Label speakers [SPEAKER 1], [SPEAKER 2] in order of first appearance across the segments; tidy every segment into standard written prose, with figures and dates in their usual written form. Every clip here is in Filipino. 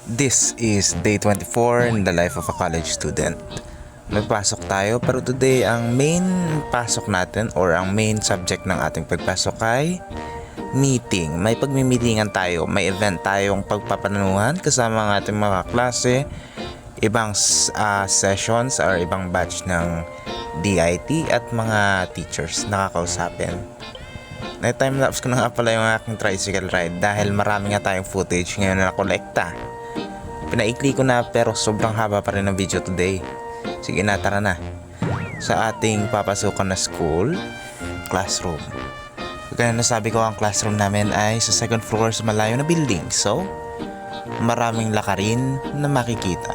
[SPEAKER 1] This is day 24 in the life of a college student. May pasok tayo pero today ang main pasok natin or ang main subject ng ating pagpasok ay meeting. May pagmimitingan tayo, may event tayong pagpapanunuhan kasama ang ating mga klase, ibang sessions or ibang batch ng DIT at mga teachers na kakausapin. Na-timelapse ko na nga pala yung aking tricycle ride dahil marami nga tayong footage ngayon na nakolekta. Pinaikli ko na pero sobrang haba pa rin ng video today. Sige na, tara na. Sa ating papasukan na school, classroom. Kaya nasabi ko ang classroom namin ay sa second floor sa malayo na building. So, maraming lakarin na makikita.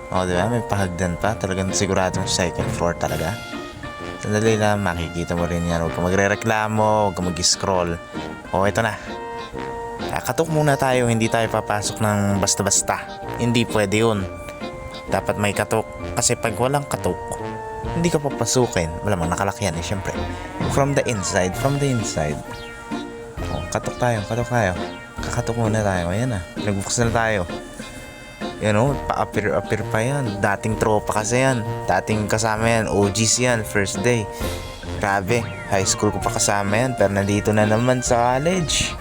[SPEAKER 1] O, diba? May pahagdan pa. Talagang siguradong second floor talaga. Sandali lang, makikita mo rin yan. Huwag ka magre-reklamo, huwag ka mag-scroll. O, ito na. Katok muna tayo, hindi tayo papasok ng basta-basta. Hindi pwede yun. Dapat may katok. Kasi pag walang katok, hindi ka papasukin. Malamang nakalakyan eh, syempre. From the inside. O, katok tayo. Kakatok muna tayo. Ayan na, nagbukas na tayo. You know, pa-appear pa yan. Dating tropa kasi yan. Dating kasama yan. OGs yan, first day. Grabe, high school ko pa kasama yan. Pero nandito na naman sa college.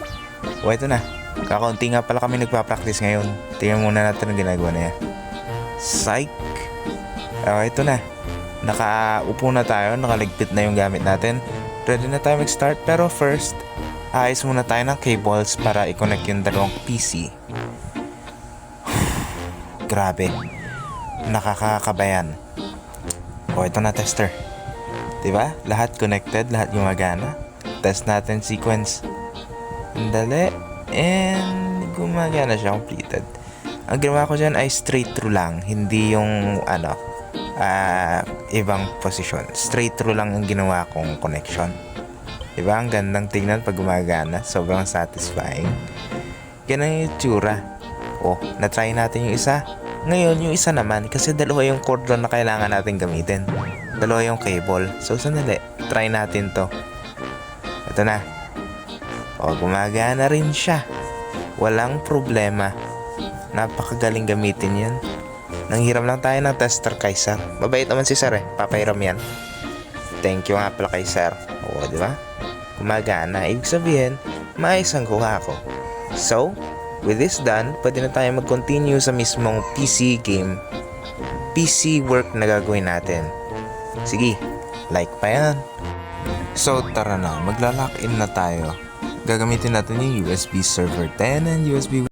[SPEAKER 1] O, ito na. Kakaunti nga pala kami nagpa-practice ngayon. Tingnan muna natin ang ginagawa niya. Psych! O, ito na. Nakaupo na tayo. Nakaligpit na yung gamit natin. Ready na tayo mag-start. Pero first, ayos muna tayo ng cables para i-connect yung dalawang PC. Grabe. Nakakakabayan. O, ito na tester. Diba? Lahat connected, lahat gumagana. Test natin sequence. Dali. And gumagana siya, completed. Ang ginawa ko dyan ay straight through lang. Hindi yung ibang position. Straight through lang ang ginawa kong connection. Diba? Ang gandang tingnan pag gumagana. Sobrang satisfying. Ganun yung itsura. O, na-try natin yung isa. Ngayon, yung isa naman, kasi dalawa yung cord na kailangan natin gamitin. Dalawa yung cable. So, sandali. Try natin to. Ito na. O, gumagana rin siya. Walang problema. Napakagaling gamitin yan. Nanghiram lang tayo ng tester kay sir. Mabait naman si sir eh. Papairam yan. Thank you nga pala kay sir. O, di ba? Gumagana. Ibig sabihin, maayos ang kuha ko. So, with this done, pwede na tayo mag-continue sa mismong PC game. PC work na gagawin natin. Sige, like pa yan. So, tara na. Magla-lock in na tayo. Gagamitin natin yung USB server 10 and USB